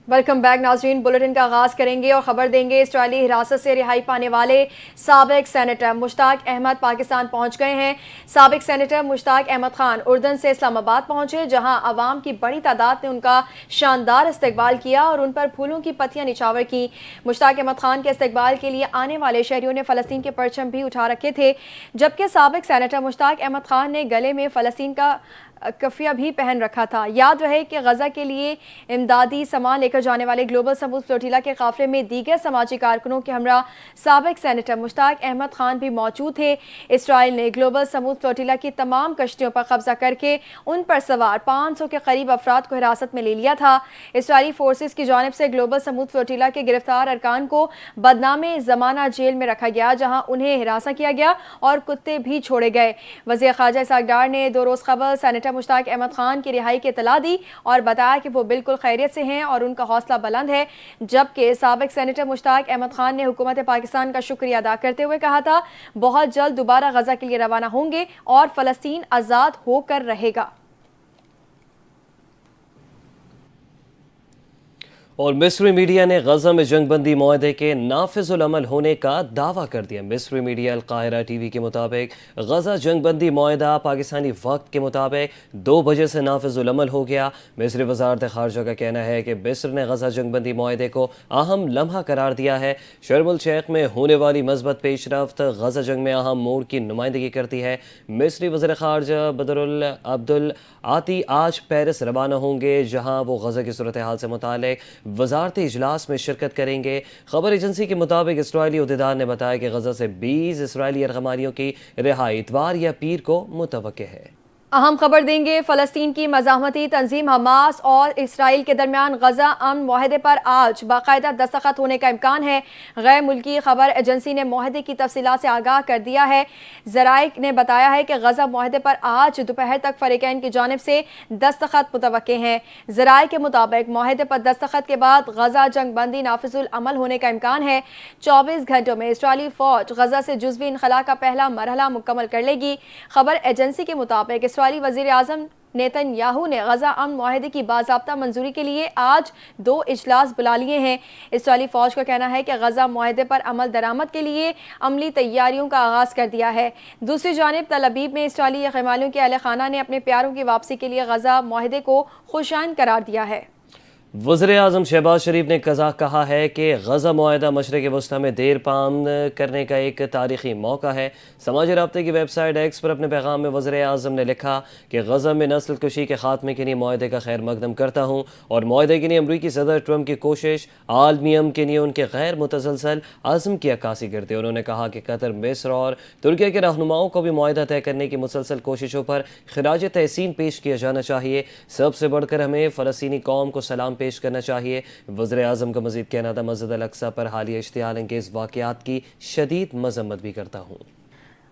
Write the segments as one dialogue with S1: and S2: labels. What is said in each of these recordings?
S1: Welcome back ناظرین، bulletin کا آغاز کریں گے اور خبر دیں گے اسرائیلی حراست سے رہائی پانے والے سابق سینیٹر مشتاق احمد پاکستان پہنچ گئے ہیں۔ سابق سینیٹر مشتاق احمد خان اردن سے اسلام آباد پہنچے، جہاں عوام کی بڑی تعداد نے ان کا شاندار استقبال کیا اور ان پر پھولوں کی پتیاں نچھاور کیں۔ مشتاق احمد خان کے استقبال کے لیے آنے والے شہریوں نے فلسطین کے پرچم بھی اٹھا رکھے تھے، جبکہ سابق سینیٹر مشتاق احمد خان نے گلے میں فلسطین کا کفیہ بھی پہن رکھا تھا۔ یاد رہے کہ غزہ کے لیے امدادی سامان لے کر جانے والے گلوبل سمود فلوٹیلا کے قافلے میں دیگر سماجی کارکنوں کے ہمراہ سابق سینیٹر مشتاق احمد خان بھی موجود تھے۔ اسرائیل نے گلوبل سمود فلوٹیلا کی تمام کشتیوں پر قبضہ کر کے ان پر سوار 500 کے قریب افراد کو حراست میں لے لیا تھا۔ اسرائیلی فورسز کی جانب سے گلوبل سمود فلوٹیلا کے گرفتار ارکان کو بدنام زمانہ جیل میں رکھا گیا، جہاں انہیں ہراساں کیا گیا اور کتے بھی چھوڑے گئے۔ وزیر خارجہ اسحاق ڈار نے 2 روز قبل سینیٹر مشتاق احمد خان کی رہائی کی اطلاع دی اور بتایا کہ وہ بالکل خیریت سے ہیں اور ان کا حوصلہ بلند ہے، جبکہ سابق سینیٹر مشتاق احمد خان نے حکومت پاکستان کا شکریہ ادا کرتے ہوئے کہا تھا بہت جلد دوبارہ غزہ کے لیے روانہ ہوں گے اور فلسطین آزاد ہو کر رہے گا۔
S2: اور مصری میڈیا نے غزہ میں جنگ بندی معاہدے کے نافذ العمل ہونے کا دعویٰ کر دیا۔ مصری میڈیا القاہرہ ٹی وی کے مطابق غزہ جنگ بندی معاہدہ پاکستانی وقت کے مطابق 2 بجے سے نافذ العمل ہو گیا۔ مصری وزارت خارجہ کا کہنا ہے کہ مصر نے غزہ جنگ بندی معاہدے کو اہم لمحہ قرار دیا ہے۔ شرم الشیخ میں ہونے والی مثبت پیش رفت غزہ جنگ میں اہم موڑ کی نمائندگی کرتی ہے۔ مصری وزیر خارجہ بدر عبدالعاطی آج پیرس روانہ ہوں گے، جہاں وہ غزہ کی صورتحال سے متعلق وزارتی اجلاس میں شرکت کریں گے۔ خبر ایجنسی کے مطابق اسرائیلی عہدیدار نے بتایا کہ غزہ سے 20 اسرائیلی یرغمالیوں کی رہائی اتوار یا پیر کو متوقع ہے۔
S1: اہم خبر دیں گے، فلسطین کی مزاحمتی تنظیم حماس اور اسرائیل کے درمیان غزہ امن معاہدے پر آج باقاعدہ دستخط ہونے کا امکان ہے۔ غیر ملکی خبر ایجنسی نے معاہدے کی تفصیلات سے آگاہ کر دیا ہے۔ ذرائع نے بتایا ہے کہ غزہ معاہدے پر آج دوپہر تک فریقین کی جانب سے دستخط متوقع ہیں۔ ذرائع کے مطابق معاہدے پر دستخط کے بعد غزہ جنگ بندی نافذ العمل ہونے کا امکان ہے۔ 24 گھنٹوں میں اسرائیلی فوج غزہ سے جزوی انخلاء کا پہلا مرحلہ مکمل کر لے گی۔ خبر ایجنسی کے مطابق اسرائیلی وزیر اعظم نیتن یاہو نے غزہ امن معاہدے کی باضابطہ منظوری کے لیے آج 2 اجلاس بلا لیے ہیں۔ اسرائیلی فوج کا کہنا ہے کہ غزہ معاہدے پر عمل درآمد کے لیے عملی تیاریوں کا آغاز کر دیا ہے۔ دوسری جانب تل ابیب میں اسرائیلی یرغمالیوں کے اہل خانہ نے اپنے پیاروں کی واپسی کے لیے غزہ معاہدے کو خوشائند قرار دیا ہے۔
S2: وزیر اعظم شہباز شریف نے کہا ہے کہ غزہ معاہدہ مشرق وسطیٰ میں دیر پام کرنے کا ایک تاریخی موقع ہے۔ سماجی رابطے کی ویب سائٹ ایکس پر اپنے پیغام میں وزیر اعظم نے لکھا کہ غزہ میں نسل کشی کے خاتمے کے لیے معاہدے کا خیر مقدم کرتا ہوں اور معاہدے کے لیے امریکی صدر ٹرمپ کی کوشش عالمی امن کے لیے ان کے غیر متزلزل عزم کی عکاسی کرتے۔ انہوں نے کہا کہ قطر، مصر اور ترکیہ کے رہنماؤں کو بھی معاہدہ طے کرنے کی مسلسل کوششوں پر خراج تحسین پیش کیا جانا چاہیے۔ سب سے بڑھ کر ہمیں فلسطینی قوم کو سلام پیش کرنا چاہیے۔ وزیر اعظم کا مزید کہنا تھا مسجد الاقصی پر حالیہ اشتعال انگیز واقعات کی شدید مذمت بھی کرتا ہوں۔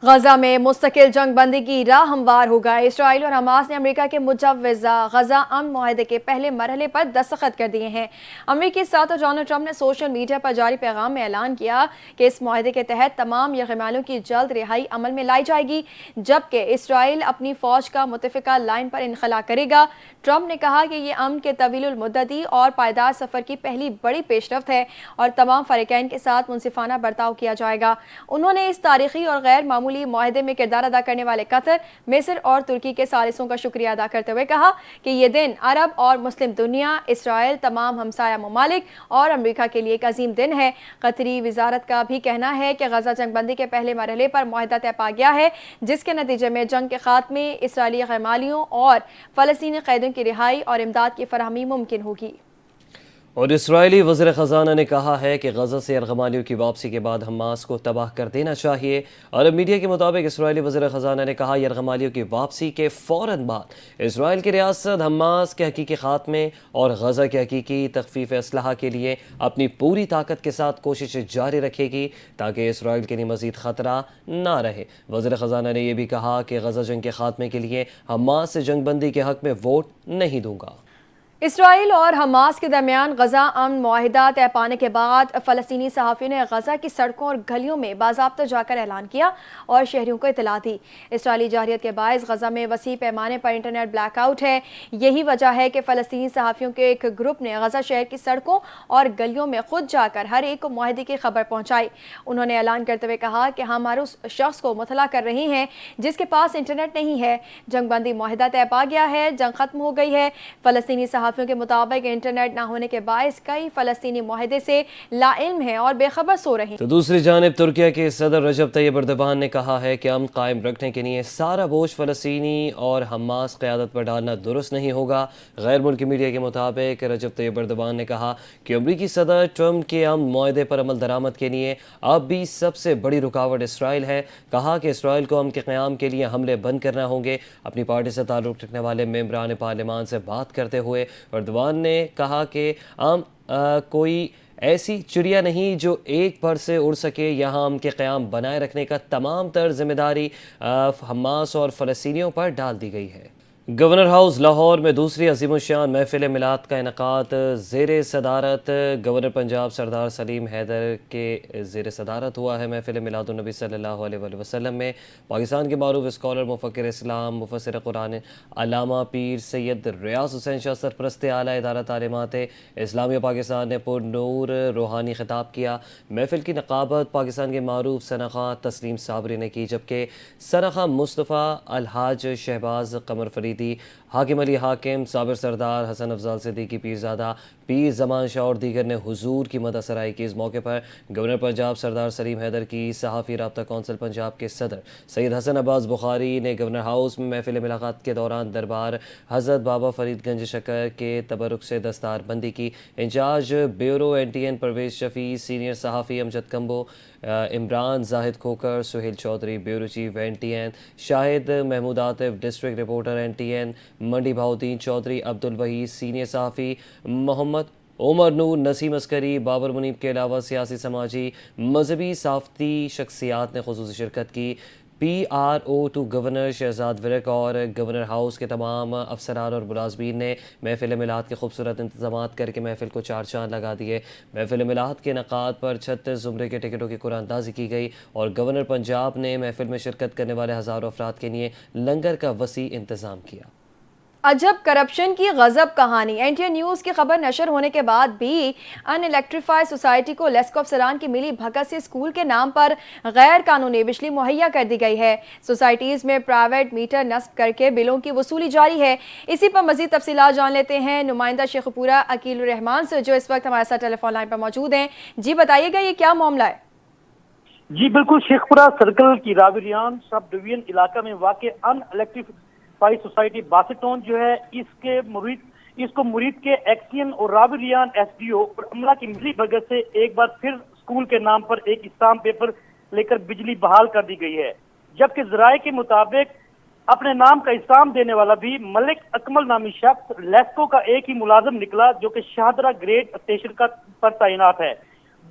S1: غزہ میں مستقل جنگ بندی کی راہ ہموار ہو گئے۔ اسرائیل اور حماس نے امریکہ کے مجوزہ غزہ امن معاہدے کے پہلے مرحلے پر دستخط کر دیے ہیں۔ امریکی صدر ڈونلڈ ٹرمپ نے سوشل میڈیا پر جاری پیغام میں اعلان کیا کہ اس معاہدے کے تحت تمام یرغمالیوں کی جلد رہائی عمل میں لائی جائے گی، جبکہ اسرائیل اپنی فوج کا متفقہ لائن پر انخلا کرے گا۔ ٹرمپ نے کہا کہ یہ امن کے طویل المدتی اور پائیدار سفر کی پہلی بڑی پیش رفت ہے اور تمام فریقین کے ساتھ منصفانہ برتاؤ کیا جائے گا۔ انہوں نے اس تاریخی اور غیر معمولی معاہدے میں کردار ادا کرنے والے قطر، مصر اور ترکی کے ثالثوں کا شکریہ ادا کرتے ہوئے کہا کہ یہ دن عرب اور مسلم دنیا، اسرائیل، تمام ہمسایہ ممالک اور امریکہ کے لیے ایک عظیم دن ہے۔ قطری وزارت کا بھی کہنا ہے کہ غزہ جنگ بندی کے پہلے مرحلے پر معاہدہ طے پا گیا ہے، جس کے نتیجے میں جنگ کے خاتمے، اسرائیلی یرغمالیوں اور فلسطینی قیدیوں کی رہائی اور امداد کی فراہمی ممکن ہوگی۔
S2: اور اسرائیلی وزیر خزانہ نے کہا ہے کہ غزہ سے یرغمالیوں کی واپسی کے بعد حماس کو تباہ کر دینا چاہیے۔ عرب میڈیا کے مطابق اسرائیلی وزیر خزانہ نے کہا یرغمالیوں کی واپسی کے فوراً بعد اسرائیل کی ریاست حماس کے حقیقی خاتمے اور غزہ کے حقیقی تخفیف اسلحہ کے لیے اپنی پوری طاقت کے ساتھ کوششیں جاری رکھے گی تاکہ اسرائیل کے لیے مزید خطرہ نہ رہے۔ وزیر خزانہ نے یہ بھی کہا کہ غزہ جنگ کے خاتمے کے لیے حماس سے جنگ بندی کے حق میں ووٹ نہیں دوں گا۔
S1: اسرائیل اور حماس کے درمیان غزہ امن معاہدہ طے پانے کے بعد فلسطینی صحافیوں نے غزہ کی سڑکوں اور گلیوں میں باضابطہ جا کر اعلان کیا اور شہریوں کو اطلاع دی۔ اسرائیلی جارحیت کے باعث غزہ میں وسیع پیمانے پر انٹرنیٹ بلیک آؤٹ ہے۔ یہی وجہ ہے کہ فلسطینی صحافیوں کے ایک گروپ نے غزہ شہر کی سڑکوں اور گلیوں میں خود جا کر ہر ایک کو معاہدے کی خبر پہنچائی۔ انہوں نے اعلان کرتے ہوئے کہا کہ ہم ہر اس شخص کو مطلع کر رہے ہیں جس کے پاس انٹرنیٹ نہیں ہے۔ جنگ بندی معاہدہ طے پا گیا ہے، جنگ ختم ہو گئی ہے۔ فلسطینی صحافیوں کے مطابق انٹرنیٹ نہ ہونے کے باعث کئی فلسطینی معاہدے سے لا علم ہیں اور بے خبر سو رہے ہیں۔
S2: تو دوسری جانب ترکیہ کے صدر رجب طیب ایردوان نے کہا ہے کہ امن قائم رکھنے کے لیے سارا بوجھ فلسطینی اور حماس قیادت پر ڈالنا درست نہیں ہوگا۔ غیر ملکی میڈیا کے مطابق رجب طیب ایردوان نے کہا کہ امریکی صدر ٹرمپ کے امن معاہدے پر عمل درآمد کے لیے اب بھی سب سے بڑی رکاوٹ اسرائیل ہے۔ کہا کہ اسرائیل کو امن کے قیام کے لیے حملے بند کرنا ہوں گے۔ اپنی پارٹی سے تعلق رکھنے والے ممبران پارلیمان سے بات کرتے ہوئے ایردوان نے کہا کہ کوئی ایسی چڑیا نہیں جو ایک پر سے اڑ سکے، یہاں امن کے قیام بنائے رکھنے کا تمام تر ذمہ داری حماس اور فلسطینیوں پر ڈال دی گئی ہے۔ گورنر ہاؤس لاہور میں دوسری عظیم الشان محفل میلاد کا انعقاد زیر صدارت گورنر پنجاب سردار سلیم حیدر کے زیر صدارت ہوا ہے۔ محفل میلاد النبی صلی اللہ علیہ وآلہ وسلم میں پاکستان کے معروف اسکالر، مفکر اسلام، مفسر قرآن علامہ پیر سید ریاض حسین شاہ سرپرست اعلیٰ ادارہ تعلیمات اسلامیہ پاکستان نے پر نور روحانی خطاب کیا۔ محفل کی نقابت پاکستان کے معروف سنخواں تسلیم صابری نے کی، جبکہ سنخواں مصطفیٰ الحاج شہباز قمر فریدی، حاکم علی حاکم، صابر سردار، حسن افضال صدیقی پیرزادہ، پیر زمان شاہ اور دیگر نے حضور کی مدح سرائی کی۔ اس موقع پر گورنر پنجاب سردار سلیم حیدر کی صحافی رابطہ کونسل پنجاب کے صدر سید حسن عباس بخاری نے گورنر ہاؤس میں محفل ملاقات کے دوران دربار حضرت بابا فرید گنج شکر کے تبرک سے دستار بندی کی۔ Incharge bureau N T N Pervaiz Shafi, senior صحافی Amjad Kamboh, Imran Zahid Khokhar, Sohail Chaudhry, bureau chief N T N, Shahid Mahmood Atif, district reporter N T N, Mandi Bahauddin Chaudhry, Abdul Waheed, senior صحافی محمد عمر نور، نسیم عسکری، بابر منیب کے علاوہ سیاسی، سماجی، مذہبی، صحافتی شخصیات نے خصوصی شرکت کی۔ P R O to governor Shahzad Virk اور گورنر ہاؤس کے تمام افسران اور ملازمین نے محفل میلاد کے خوبصورت انتظامات کر کے محفل کو چار چاند لگا دیے۔ محفل میلاد کے انعقاد پر 36 زمرے کے ٹکٹوں کی قرعہ اندازی کی گئی اور گورنر پنجاب نے محفل میں شرکت کرنے والے ہزاروں افراد کے لیے لنگر کا وسیع انتظام کیا۔
S1: عجب کرپشن کی غضب کہانی۔ این ٹی این نیوز کی خبر نشر ہونے کے بعد بھی ان الیکٹریفائی سوسائٹی کو لیسکو افسران کی ملی بھگت سے اسکول کے نام پر غیر قانونی بجلی مہیا کر دی گئی ہے۔ سوسائٹیز میں پرائیویٹ میٹر نصب کر کے بلوں کی وصولی جاری ہے۔ اسی پر مزید تفصیلات جان لیتے ہیں نمائندہ شیخ پورہ عقیل الرحمان سے، جو اس وقت ہمارے ساتھ ٹیلی فون لائن پر موجود ہیں۔ جی بتائیے گا یہ کیا معاملہ ہے؟
S3: جی بالکل، شیخ پورہ سرکل کی راویریان سب ڈویژن علاقہ میں واقع ان الیکٹریفائی سوسائٹی باسٹون جو ہے اس کو مرید کے ایکسین اور راویریان ایس ڈی او اور عملہ کی ملی بھگت سے ایک بار پھر اسکول کے نام پر ایک اسٹامپ پیپر لے کر بجلی بحال کر دی گئی ہے، جبکہ ذرائع کے مطابق اپنے نام کا اسٹامپ دینے والا بھی ملک اکمل نامی شخص لیسکو کا ایک ہی ملازم نکلا، جو کہ شاہدرہ گریڈ اسٹیشن پر تعینات ہے۔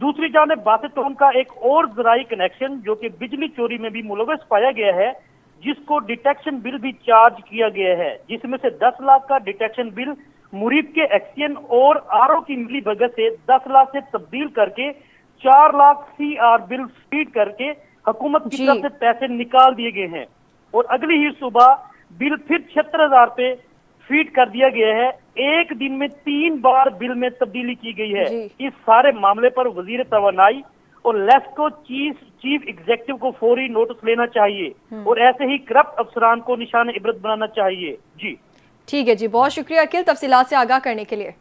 S3: دوسری جانب باسٹون کا ایک اور ذرائع کنیکشن جو کہ بجلی چوری میں بھی ملوث پایا گیا ہے، جس کو ڈیٹیکشن بل بھی چارج کیا گیا ہے، جس میں سے 10 لاکھ کا ڈیٹیکشن بل مرید کے ایکسین اور آر او کی ملی بھگت سے 10 لاکھ سے تبدیل کر کے 4 لاکھ سی آر بل فیڈ کر کے حکومت کی طرف سے پیسے نکال دیے گئے ہیں، اور اگلی ہی صبح بل پھر 76,000 پہ فیڈ کر دیا گیا ہے۔ ایک دن میں 3 بار بل میں تبدیلی کی گئی ہے۔ اس سارے معاملے پر وزیر توانائی اور لیسکو چیف ایگزیکٹو کو فوری نوٹس لینا چاہیے اور ایسے ہی کرپٹ افسران کو نشان عبرت بنانا چاہیے۔ جی
S1: ٹھیک ہے جی، بہت شکریہ عقیل تفصیلات سے آگاہ کرنے کے لیے۔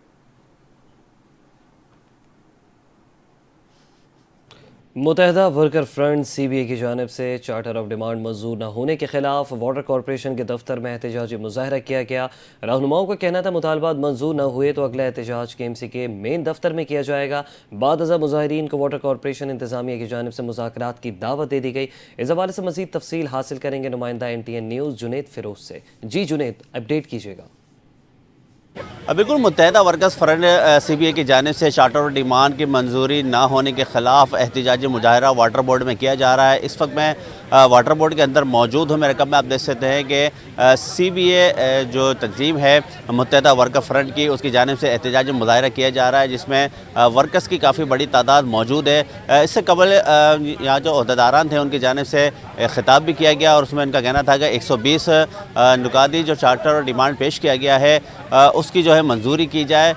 S2: متحدہ ورکر فرنٹ سی بی اے کی جانب سے چارٹر آف ڈیمانڈ منظور نہ ہونے کے خلاف واٹر کارپوریشن کے دفتر میں احتجاجی مظاہرہ کیا گیا۔ رہنماؤں کا کہنا تھا مطالبات منظور نہ ہوئے تو اگلا احتجاج کے ایم سی کے مین دفتر میں کیا جائے گا۔ بعد ازاں مظاہرین کو واٹر کارپوریشن انتظامیہ کی جانب سے مذاکرات کی دعوت دے دی گئی۔ اس حوالے سے مزید تفصیل حاصل کریں گے نمائندہ N T N news Junaid Feroz سے۔ جی جنید، اپڈیٹ کیجیے گا۔
S4: بالکل متحدہ ورکرز فرنٹ CBA کی جانب سے چارٹر اور ڈیمانڈ کی منظوری نہ ہونے کے خلاف احتجاجی مظاہرہ واٹر بورڈ میں کیا جا رہا ہے۔ اس وقت میں واٹر بورڈ کے اندر موجود ہوں۔ میرے کم میں آپ دیکھ سکتے ہیں کہ CBA جو تنظیم ہے متحدہ ورکر فرنٹ کی، اس کی جانب سے احتجاجی مظاہرہ کیا جا رہا ہے، جس میں ورکرز کی کافی بڑی تعداد موجود ہے۔ اس سے قبل یہاں جو عہدیداران تھے ان کی جانب سے خطاب بھی کیا گیا، اور اس میں ان کا کہنا تھا کہ 120 نکاتی جو چارٹر اور ڈیمانڈ پیش کیا گیا ہے اس کی جو ہے منظوری کی جائے،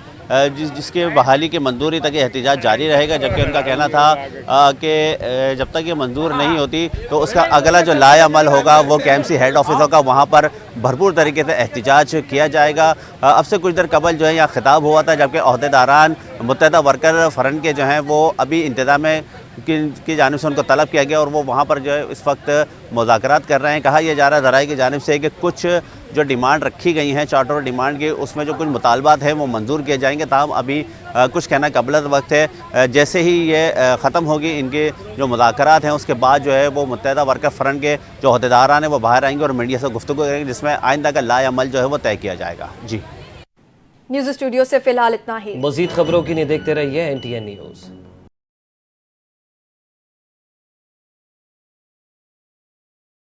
S4: جس کے بحالی کی منظوری تک یہ احتجاج جاری رہے گا۔ جبکہ ان کا کہنا تھا کہ جب تک یہ منظور نہیں ہوتی تو اس کا اگلا جو لائحہ عمل ہوگا وہ KMC ہیڈ آفس ہوگا، وہاں پر بھرپور طریقے سے احتجاج کیا جائے گا۔ اب سے کچھ دیر قبل جو ہے یہاں خطاب ہوا تھا، جبکہ عہدیداران متحدہ ورکر فرنٹ کے جو ہیں وہ ابھی انتظامیہ کی جانب سے ان کو طلب کیا گیا، اور وہ وہاں پر جو ہے اس وقت مذاکرات کر رہے ہیں۔ کہا یہ جا رہا ہے ذرائع کی جانب سے کہ کچھ جو ڈیمانڈ رکھی گئی ہیں چارٹر اور ڈیمانڈ کی، اس میں جو کچھ مطالبات ہیں وہ منظور کیے جائیں گے، تاہم ابھی کچھ کہنا قبل وقت ہے۔ جیسے ہی یہ ختم ہوگی ان کے جو مذاکرات ہیں، اس کے بعد جو ہے وہ متحدہ ورکر فرنٹ کے جو عہدیداران ہیں وہ باہر آئیں گے اور میڈیا سے گفتگو کریں گے، جس میں آئندہ کا لائحہ عمل جو ہے وہ طے کیا جائے گا۔ جی
S1: نیوز اسٹوڈیو سے فی الحال اتنا ہی۔
S2: مزید خبروں کے لیے دیکھتے رہیے NTN نیوز۔